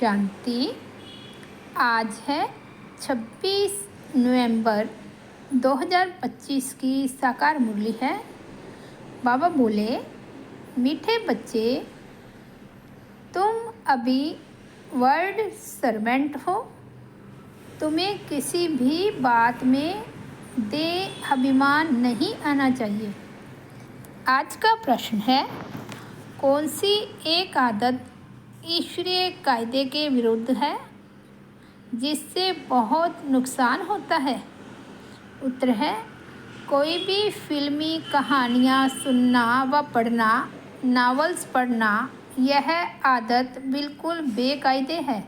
शांति। आज है 26 नवंबर 2025 की साकार मुरली है। बाबा बोले, मीठे बच्चे, तुम अभी वर्ल्ड सर्वेंट हो। तुम्हें किसी भी बात में अभिमान नहीं आना चाहिए। आज का प्रश्न है, कौन सी एक आदत ईश्वरीय कायदे के विरुद्ध है जिससे बहुत नुकसान होता है? उत्तर है, कोई भी फिल्मी कहानियाँ सुनना व पढ़ना, नावल्स पढ़ना, यह आदत बिल्कुल बेकायदे है।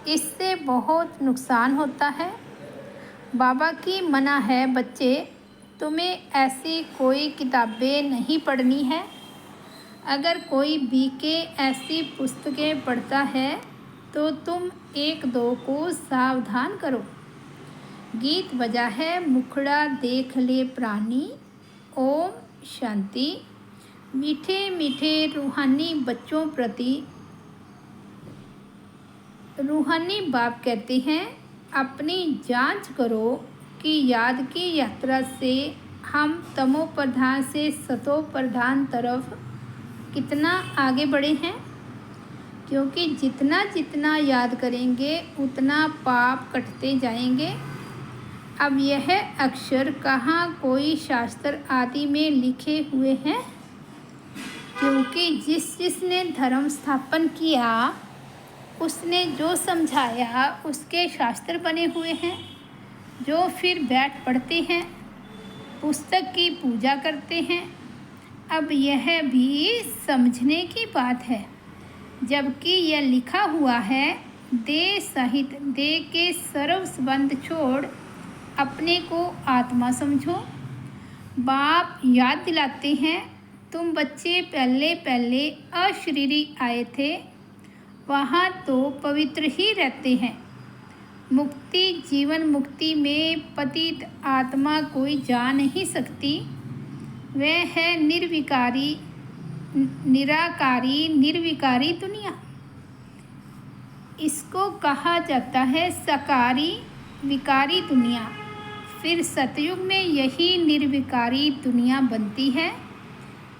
इससे बहुत नुकसान होता है। बाबा की मना है, बच्चे, तुम्हें ऐसी कोई किताबें नहीं पढ़नी है। अगर कोई बीके ऐसी पुस्तकें पढ़ता है तो तुम एक दो को सावधान करो। गीत बजा है, मुखड़ा देख ले प्राणी, ओम शांति। मीठे मीठे रूहानी बच्चों प्रति रूहानी बाप कहते हैं, अपनी जांच करो कि याद की यात्रा से हम तमो प्रधान से सतो प्रधान तरफ कितना आगे बढ़े हैं। क्योंकि जितना जितना याद करेंगे उतना पाप कटते जाएंगे। अब यह अक्षर कहाँ कोई शास्त्र आदि में लिखे हुए हैं, क्योंकि जिसने धर्म स्थापन किया उसने जो समझाया उसके शास्त्र बने हुए हैं, जो फिर बैठ पढ़ते हैं, पुस्तक की पूजा करते हैं। अब यह भी समझने की बात है, जबकि यह लिखा हुआ है, देह सहित देह के सर्व संबंध छोड़ अपने को आत्मा समझो। बाप याद दिलाते हैं, तुम बच्चे पहले पहले अशरीरी आए थे, वहाँ तो पवित्र ही रहते हैं। मुक्ति जीवन मुक्ति में पतित आत्मा कोई जा नहीं सकती। वह है निराकारी निर्विकारी दुनिया। इसको कहा जाता है सकारी विकारी दुनिया। फिर सतयुग में यही निर्विकारी दुनिया बनती है।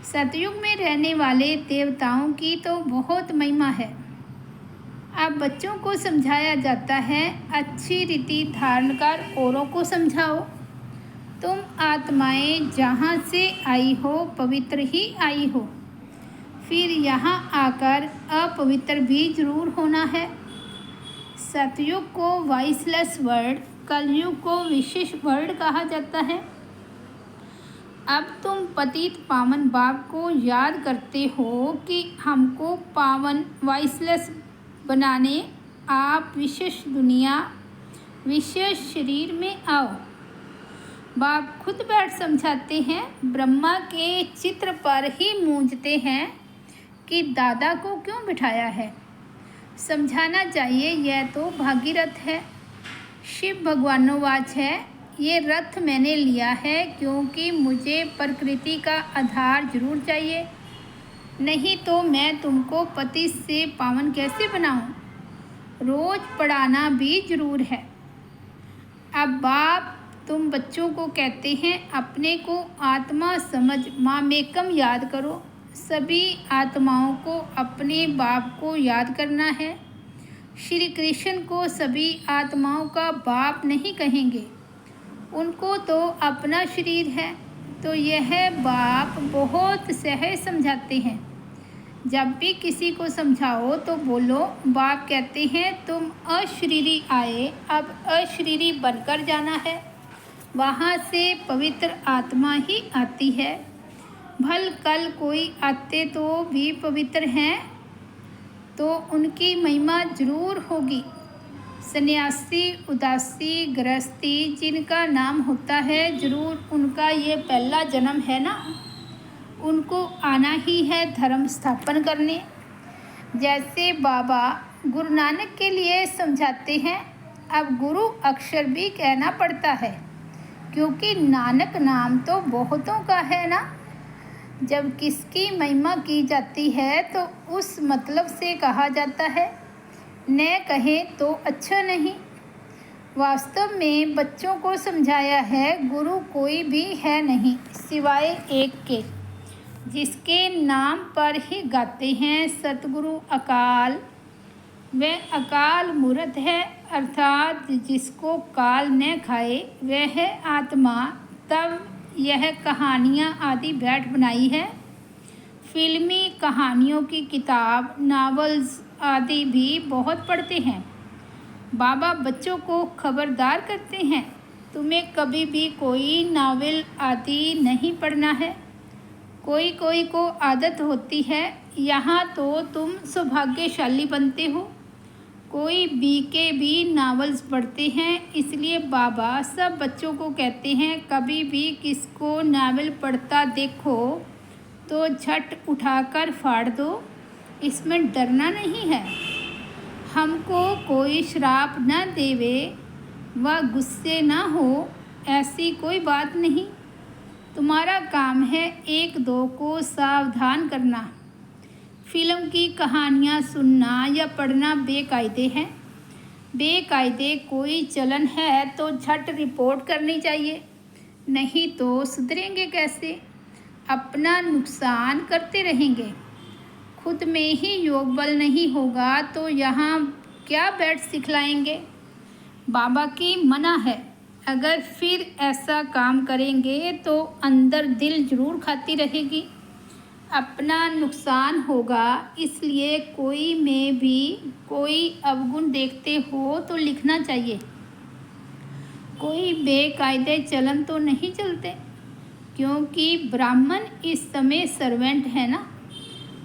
सतयुग में रहने वाले देवताओं की तो बहुत महिमा है। अब बच्चों को समझाया जाता है, अच्छी रीति धारण कर औरों को समझाओ। तुम आत्माएं जहाँ से आई हो पवित्र ही आई हो, फिर यहाँ आकर अपवित्र भी जरूर होना है। सतयुग को वॉइसलेस वर्ल्ड, कलयुग को विशेष वर्ल्ड कहा जाता है। अब तुम पतित पावन बाप को याद करते हो कि हमको पावन वॉइसलेस बनाने आप विशेष दुनिया विशेष शरीर में आओ। बाप खुद बैठ समझाते हैं, ब्रह्मा के चित्र पर ही मूंझते हैं कि दादा को क्यों बिठाया है। समझाना चाहिए, यह तो भागीरथ है। शिव भगवानोवाच है, ये रथ मैंने लिया है क्योंकि मुझे प्रकृति का आधार जरूर चाहिए, नहीं तो मैं तुमको पति से पावन कैसे बनाऊं। रोज पढ़ाना भी जरूर है। अब बाप तुम बच्चों को कहते हैं, अपने को आत्मा समझ मामेकम याद करो। सभी आत्माओं को अपने बाप को याद करना है। श्री कृष्ण को सभी आत्माओं का बाप नहीं कहेंगे, उनको तो अपना शरीर है। तो यह बाप बहुत सहज समझाते हैं। जब भी किसी को समझाओ तो बोलो, बाप कहते हैं, तुम अशरीरी आए, अब अशरीरी बनकर जाना है। वहाँ से पवित्र आत्मा ही आती है। भल कल कोई आते तो भी पवित्र हैं, तो उनकी महिमा जरूर होगी। सन्यासी, उदासी, गृहस्थी जिनका नाम होता है, जरूर उनका ये पहला जन्म है ना। उनको आना ही है धर्म स्थापन करने। जैसे बाबा गुरु नानक के लिए समझाते हैं, अब गुरु अक्षर भी कहना पड़ता है, क्योंकि नानक नाम तो बहुतों का है ना। जब किसकी महिमा की जाती है तो उस मतलब से कहा जाता है। न कहें तो अच्छा नहीं। वास्तव में बच्चों को समझाया है, गुरु कोई भी है नहीं सिवाय एक के, जिसके नाम पर ही गाते हैं सतगुरु अकाल। वह अकाल मूर्त है, अर्थात जिसको काल न खाए वह है आत्मा। तब यह कहानियाँ आदि बैठ बनाई है। फिल्मी कहानियों की किताब, नावल्स आदि भी बहुत पढ़ते हैं। बाबा बच्चों को खबरदार करते हैं, तुम्हें कभी भी कोई नावल आदि नहीं पढ़ना है। कोई कोई को आदत होती है, यहाँ तो तुम सौभाग्यशाली बनते हो। कोई बीके भी नावल्स पढ़ते हैं, इसलिए बाबा सब बच्चों को कहते हैं, कभी भी किसको नावल पढ़ता देखो तो झट उठाकर फाड़ दो, इसमें डरना नहीं है। हमको कोई श्राप न देवे व गुस्से न हो, ऐसी कोई बात नहीं। तुम्हारा काम है एक दो को सावधान करना। फिल्म की कहानियाँ सुनना या पढ़ना बेकायदे हैं। बेकायदे कोई चलन है तो झट रिपोर्ट करनी चाहिए, नहीं तो सुधरेंगे कैसे? अपना नुकसान करते रहेंगे। खुद में ही योग बल नहीं होगा तो यहाँ क्या बैठ सिखलाएंगे? बाबा की मना है, अगर फिर ऐसा काम करेंगे तो अंदर दिल जरूर खाती रहेगी, अपना नुकसान होगा। इसलिए कोई में भी कोई अवगुण देखते हो तो लिखना चाहिए। कोई बेकायदे चलन तो नहीं चलते, क्योंकि ब्राह्मण इस समय सर्वेंट है ना।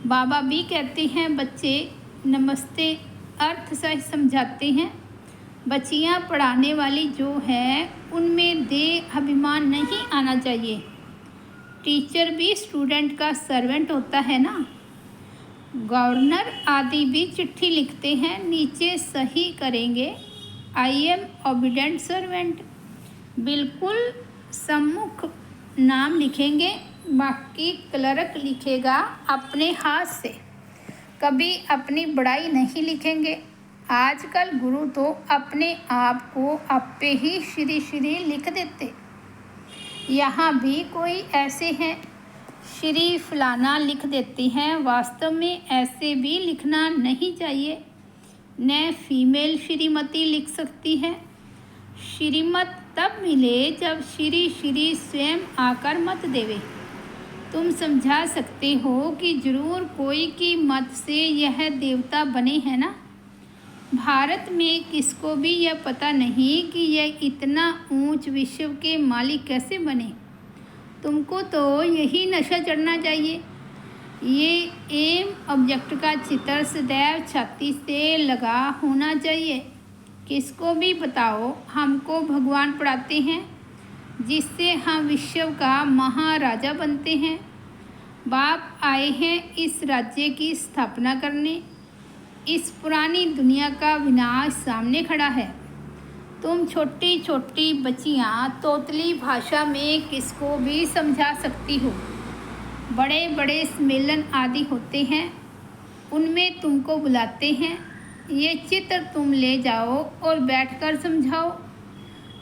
बाबा भी कहते हैं, बच्चे नमस्ते अर्थ सही समझाते हैं। बच्चियाँ पढ़ाने वाली जो है उनमें देह अभिमान नहीं आना चाहिए। टीचर भी स्टूडेंट का सर्वेंट होता है ना। गवर्नर आदि भी चिट्ठी लिखते हैं, नीचे सही करेंगे, आई एम ओबीडेंट सर्वेंट। बिल्कुल सम्मुख नाम लिखेंगे, बाकी क्लर्क लिखेगा अपने हाथ से, कभी अपनी बड़ाई नहीं लिखेंगे। आजकल गुरु तो अपने आप को आपे ही श्री श्री लिख देते। यहाँ भी कोई ऐसे हैं, श्री फलाना लिख देते हैं। वास्तव में ऐसे भी लिखना नहीं चाहिए। न फीमेल श्रीमती लिख सकती है। श्रीमत तब मिले जब श्री श्री स्वयं आकर मत देवे। तुम समझा सकते हो कि जरूर कोई की मत से यह देवता बने हैं ना। भारत में किसको भी यह पता नहीं कि यह इतना ऊंच विश्व के मालिक कैसे बने। तुमको तो यही नशा चढ़ना चाहिए। ये एम ऑब्जेक्ट का चित्र सदैव छाती से लगा होना चाहिए। किसको भी बताओ, हमको भगवान पढ़ाते हैं, जिससे हम विश्व का महाराजा बनते हैं। बाप आए हैं इस राज्य की स्थापना करने। इस पुरानी दुनिया का विनाश सामने खड़ा है। तुम छोटी छोटी बच्चियाँ तोतली भाषा में किसको भी समझा सकती हो। बड़े बड़े सम्मेलन आदि होते हैं, उनमें तुमको बुलाते हैं। ये चित्र तुम ले जाओ और बैठकर समझाओ।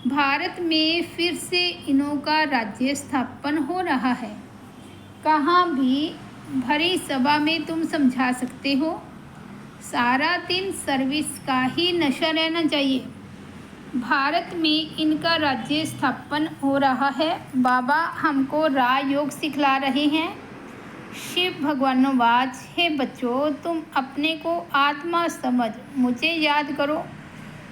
भारत में फिर से इनों का राज्य स्थापन हो रहा है। कहाँ भी भरी सभा में तुम समझा सकते हो। सारा दिन सर्विस का ही नशा रहना चाहिए। भारत में इनका राज्य स्थापन हो रहा है। बाबा हमको राजयोग सिखला रहे हैं। शिव भगवानोवाच, हे बच्चों, तुम अपने को आत्मा समझ मुझे याद करो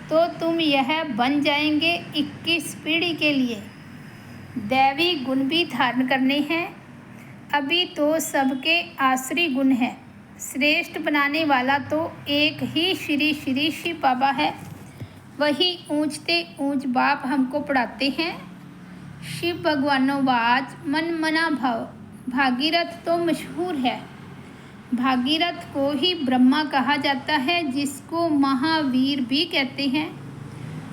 तो तुम यह बन जाएंगे 21 पीढ़ी के लिए। दैवी गुण भी धारण करने हैं। अभी तो सबके आसरी गुण हैं। श्रेष्ठ बनाने वाला तो एक ही श्री श्री शिव बाबा है। वही ऊंचते ऊंच बाप हमको पढ़ाते हैं। शिव भगवानोवाच, मन मना भाव। भागीरथ तो मशहूर है। भागीरथ को ही ब्रह्मा कहा जाता है, जिसको महावीर भी कहते हैं।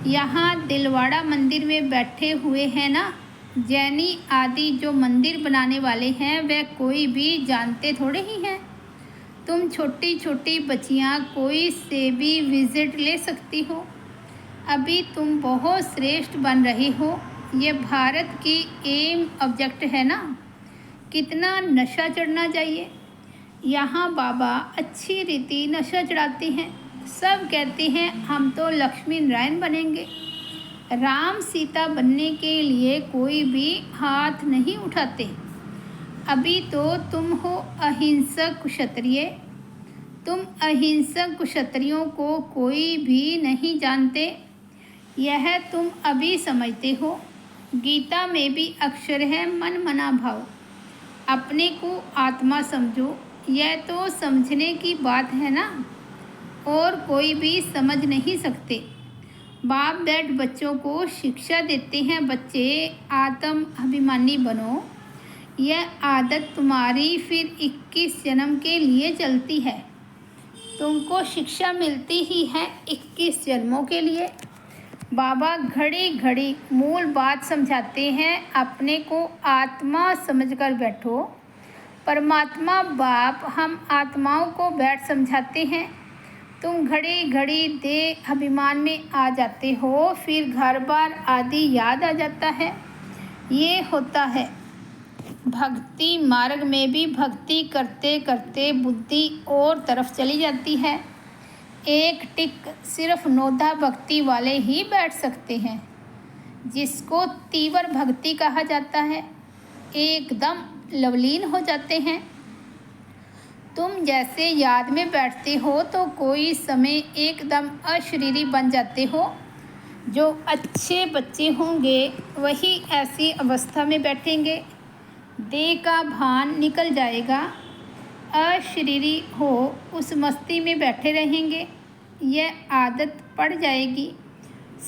यहाँ दिलवाड़ा मंदिर में बैठे हुए हैं ना, जैनी आदि जो मंदिर बनाने वाले हैं, वह कोई भी जानते थोड़े ही हैं। तुम छोटी छोटी बच्चियाँ कोई से भी विजिट ले सकती हो। अभी तुम बहुत श्रेष्ठ बन रही हो। ये भारत की एम ऑब्जेक्ट है ना। कितना नशा चढ़ना चाहिए। यहाँ बाबा अच्छी रीति नशा चढ़ाते हैं। सब कहते हैं हम तो लक्ष्मी नारायण बनेंगे। राम सीता बनने के लिए कोई भी हाथ नहीं उठाते। अभी तो तुम हो अहिंसक क्षत्रिय। तुम अहिंसक क्षत्रियों को कोई भी नहीं जानते। यह तुम अभी समझते हो। गीता में भी अक्षर है मन मना भाव। अपने को आत्मा समझो। यह तो समझने की बात है ना। और कोई भी समझ नहीं सकते। बाप बैठ बच्चों को शिक्षा देते हैं, बच्चे आत्म अभिमानी बनो। यह आदत तुम्हारी फिर 21 जन्म के लिए चलती है। तुमको शिक्षा मिलती ही है 21 जन्मों के लिए। बाबा घड़ी घड़ी मूल बात समझाते हैं, अपने को आत्मा समझकर बैठो। परमात्मा बाप हम आत्माओं को बैठ समझाते हैं। तुम घड़ी घड़ी देह अभिमान में आ जाते हो, फिर घर बार आदि याद आ जाता है। ये होता है भक्ति मार्ग में भी। भक्ति करते करते बुद्धि और तरफ चली जाती है। एक टिक सिर्फ नोधा भक्ति वाले ही बैठ सकते हैं, जिसको तीव्र भक्ति कहा जाता है। एकदम लवलीन हो जाते हैं। तुम जैसे याद में बैठते हो तो कोई समय एकदम अशरीरी बन जाते हो। जो अच्छे बच्चे होंगे वही ऐसी अवस्था में बैठेंगे। देह का भान निकल जाएगा। अशरीरी हो उस मस्ती में बैठे रहेंगे। यह आदत पड़ जाएगी।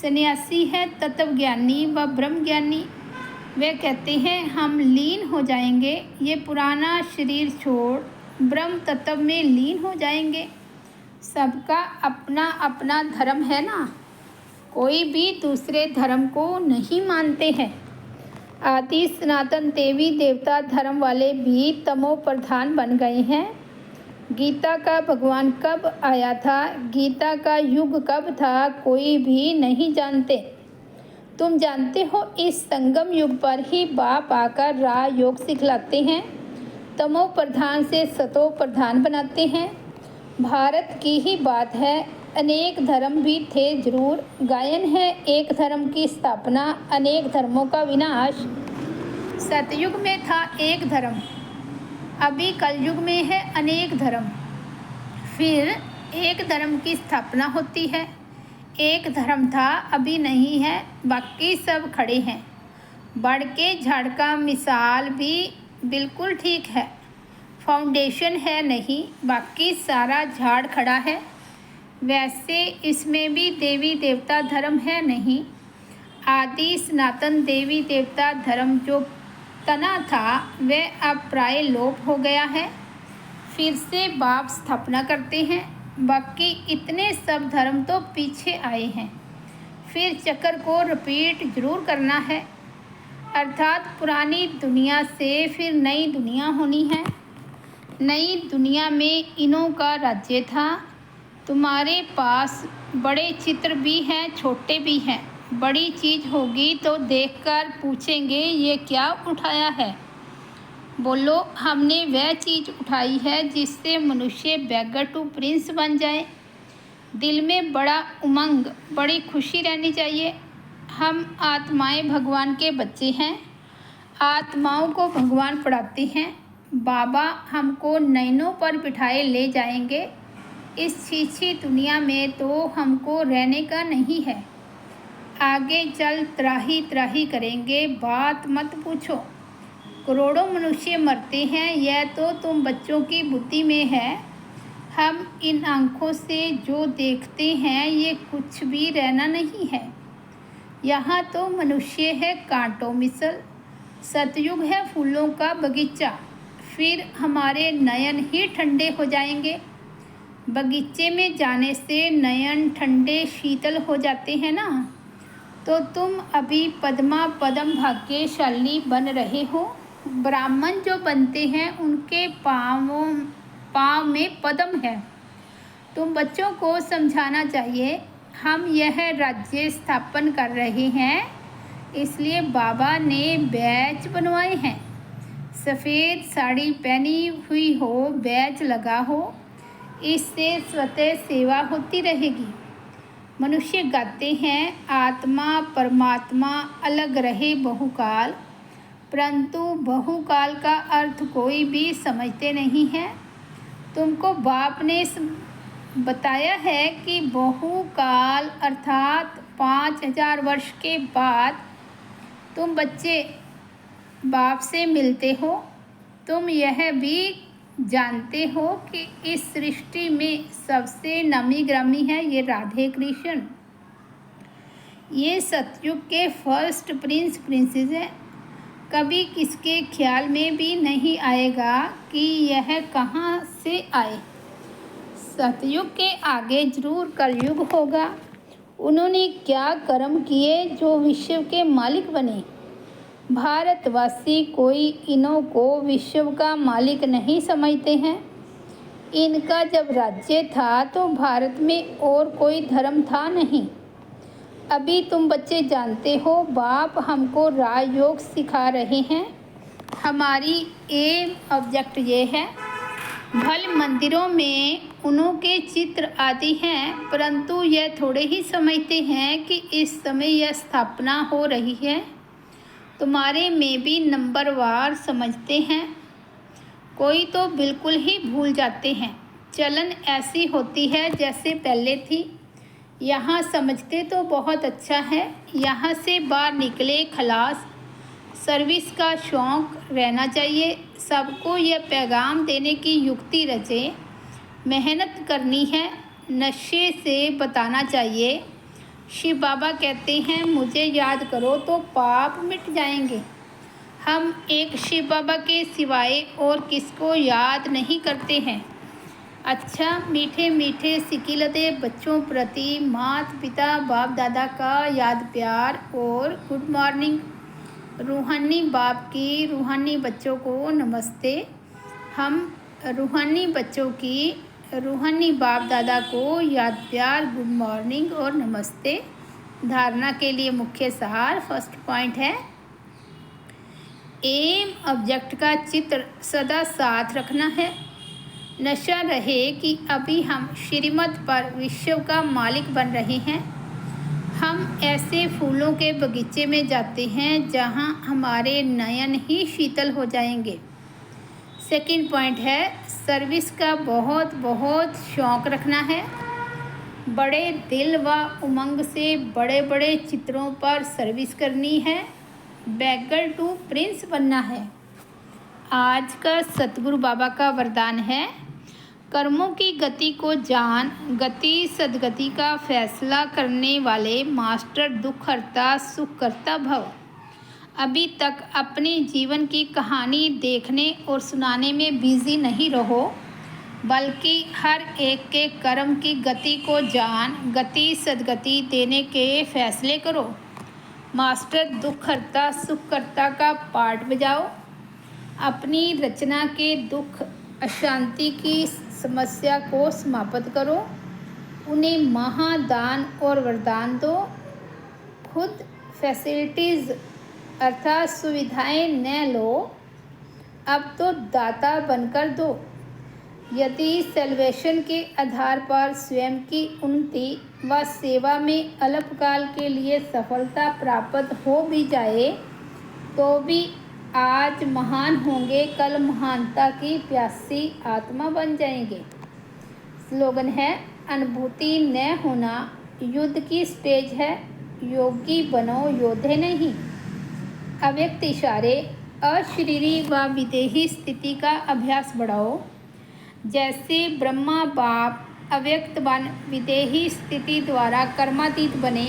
सन्यासी है तत्वज्ञानी व ब्रह्मज्ञानी। वे कहते हैं हम लीन हो जाएंगे। ये पुराना शरीर छोड़ ब्रह्म तत्व में लीन हो जाएंगे। सबका अपना अपना धर्म है ना। कोई भी दूसरे धर्म को नहीं मानते हैं। आदि सनातन देवी देवता धर्म वाले भी तमो प्रधान बन गए हैं। गीता का भगवान कब आया था, गीता का युग कब था, कोई भी नहीं जानते। तुम जानते हो इस संगम युग पर ही बाप आकर राजयोग सिखलाते हैं। तमो प्रधान से सतो प्रधान बनाते हैं। भारत की ही बात है। अनेक धर्म भी थे जरूर। गायन है एक धर्म की स्थापना, अनेक धर्मों का विनाश। सतयुग में था एक धर्म, अभी कलयुग में है अनेक धर्म। फिर एक धर्म की स्थापना होती है। एक धर्म था अभी नहीं है, बाकी सब खड़े हैं। बढ़ के झाड़ का मिसाल भी बिल्कुल ठीक है। फाउंडेशन है नहीं, बाकी सारा झाड़ खड़ा है। वैसे इसमें भी देवी देवता धर्म है नहीं। आदि सनातन देवी देवता धर्म जो तना था वह अब प्राय लोप हो गया है। फिर से बाप स्थापना करते हैं। बाकी इतने सब धर्म तो पीछे आए हैं। फिर चक्कर को रिपीट जरूर करना है। अर्थात पुरानी दुनिया से फिर नई दुनिया होनी है। नई दुनिया में इनों का राज्य था। तुम्हारे पास बड़े चित्र भी हैं, छोटे भी हैं। बड़ी चीज़ होगी तो देखकर पूछेंगे ये क्या उठाया है। बोलो हमने वह चीज़ उठाई है जिससे मनुष्य बेगर टू प्रिंस बन जाए। दिल में बड़ा उमंग, बड़ी खुशी रहनी चाहिए। हम आत्माएं भगवान के बच्चे हैं। आत्माओं को भगवान पढ़ाते हैं। बाबा हमको नैनों पर बिठाए ले जाएंगे। इस छीछी दुनिया में तो हमको रहने का नहीं है। आगे चल त्राही त्राही करेंगे, बात मत पूछो। करोड़ों मनुष्य मरते हैं, यह तो तुम बच्चों की बुद्धि में है। हम इन आँखों से जो देखते हैं ये कुछ भी रहना नहीं है। यहाँ तो मनुष्य है कांटों मिसल। सतयुग है फूलों का बगीचा। फिर हमारे नयन ही ठंडे हो जाएंगे। बगीचे में जाने से नयन ठंडे शीतल हो जाते हैं ना। तो तुम अभी पद्मा पदम भाग्यशाली बन रहे हो। ब्राह्मण जो बनते हैं उनके पाँवों पाँव में पद्म है। तुम बच्चों को समझाना चाहिए, हम यह राज्य स्थापन कर रहे हैं, इसलिए बाबा ने बैच बनवाए हैं। सफ़ेद साड़ी पहनी हुई हो, बैच लगा हो, इससे स्वतः सेवा होती रहेगी। मनुष्य गाते हैं, आत्मा परमात्मा अलग रहे बहुकाल, परंतु बहुकाल का अर्थ कोई भी समझते नहीं है। तुमको बाप ने बताया है कि बहुकाल अर्थात 5000 वर्ष के बाद तुम बच्चे बाप से मिलते हो। तुम यह भी जानते हो कि इस सृष्टि में सबसे नामी ग्रामी है ये राधे कृष्ण। ये सतयुग के फर्स्ट प्रिंसेस हैं। कभी किसके ख्याल में भी नहीं आएगा कि यह कहाँ से आए। सतयुग के आगे जरूर कलयुग होगा। उन्होंने क्या कर्म किए जो विश्व के मालिक बने। भारतवासी कोई इन्हों को विश्व का मालिक नहीं समझते हैं। इनका जब राज्य था तो भारत में और कोई धर्म था नहीं। अभी तुम बच्चे जानते हो, बाप हमको राजयोग सिखा रहे हैं। हमारी एम ऑब्जेक्ट ये है। भले मंदिरों में उन्हों के चित्र आदि हैं, परंतु यह थोड़े ही समझते हैं कि इस समय यह स्थापना हो रही है। तुम्हारे में भी नंबरवार समझते हैं, कोई तो बिल्कुल ही भूल जाते हैं। चलन ऐसी होती है जैसे पहले थी। यहाँ समझते तो बहुत अच्छा है, यहाँ से बाहर निकले खलास। सर्विस का शौक़ रहना चाहिए। सबको यह पैगाम देने की युक्ति रचे। मेहनत करनी है, नशे से बताना चाहिए। शिव बाबा कहते हैं, मुझे याद करो तो पाप मिट जाएंगे। हम एक शिव बाबा के सिवाय और किसको याद नहीं करते हैं। अच्छा, मीठे मीठे सिकिलते बच्चों प्रति माता पिता बाप दादा का याद प्यार और गुड मॉर्निंग। रूहानी बाप की रूहानी बच्चों को नमस्ते। हम रूहानी बच्चों की रूहानी बाप दादा को याद प्यार, गुड मॉर्निंग और नमस्ते। धारणा के लिए मुख्य सार फर्स्ट पॉइंट है, एम ऑब्जेक्ट का चित्र सदा साथ रखना है। नशा रहे कि अभी हम श्रीमत पर विश्व का मालिक बन रहे हैं। हम ऐसे फूलों के बगीचे में जाते हैं जहां हमारे नयन ही शीतल हो जाएंगे। सेकंड पॉइंट है, सर्विस का बहुत बहुत शौक़ रखना है। बड़े दिल व उमंग से बड़े बड़े चित्रों पर सर्विस करनी है। बैगर टू प्रिंस बनना है। आज का सतगुरु बाबा का वरदान है, कर्मों की गति को जान, गति सदगति का फैसला करने वाले मास्टर दुख हरता सुख करता भव। अभी तक अपने जीवन की कहानी देखने और सुनाने में बिजी नहीं रहो, बल्कि हर एक के कर्म की गति को जान, गति सदगति देने के फैसले करो। मास्टर दुख हरता सुख करता का पाठ बजाओ। अपनी रचना के दुख अशांति की समस्या को समाप्त करो। उन्हें महादान और वरदान दो। खुद फैसिलिटीज़ अर्थात सुविधाएं न लो, अब तो दाता बनकर दो। यदि सेल्वेशन के आधार पर स्वयं की उन्नति व सेवा में अल्पकाल के लिए सफलता प्राप्त हो भी जाए तो भी आज महान होंगे, कल महानता की प्यासी आत्मा बन जाएंगे। स्लोगन है, अनुभूति न होना युद्ध की स्टेज है, योगी बनो योद्धे नहीं। अव्यक्त इशारे, अशरीरी व विदेही स्थिति का अभ्यास बढ़ाओ। जैसे ब्रह्मा बाप अव्यक्त बन विदेही स्थिति द्वारा कर्मातीत बने,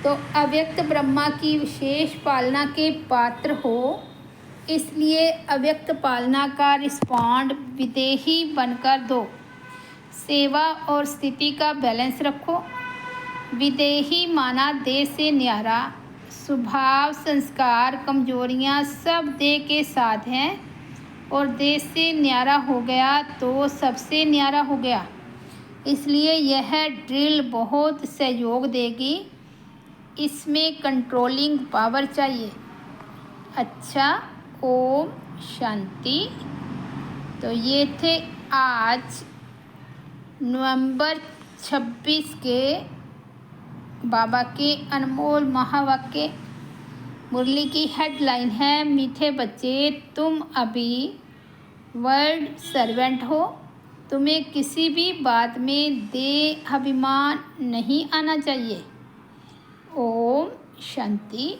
तो अव्यक्त ब्रह्मा की विशेष पालना के पात्र हो। इसलिए अव्यक्त पालना का रिस्पॉन्ड विदेही बनकर दो। सेवा और स्थिति का बैलेंस रखो। विदेही माना देह से न्यारा, स्वभाव संस्कार कमजोरियां सब देह के साथ हैं, और देश से न्यारा हो गया तो सबसे न्यारा हो गया। इसलिए यह ड्रिल बहुत सहयोग देगी। इसमें कंट्रोलिंग पावर चाहिए। अच्छा, ओम शांति। तो ये थे आज नवंबर 26 के बाबा के अनमोल महावाक्य। मुरली की हेडलाइन है, मीठे बच्चे तुम अभी वर्ल्ड सर्वेंट हो। तुम्हें किसी भी बात में देहाभिमान नहीं आना चाहिए। ओम शांति।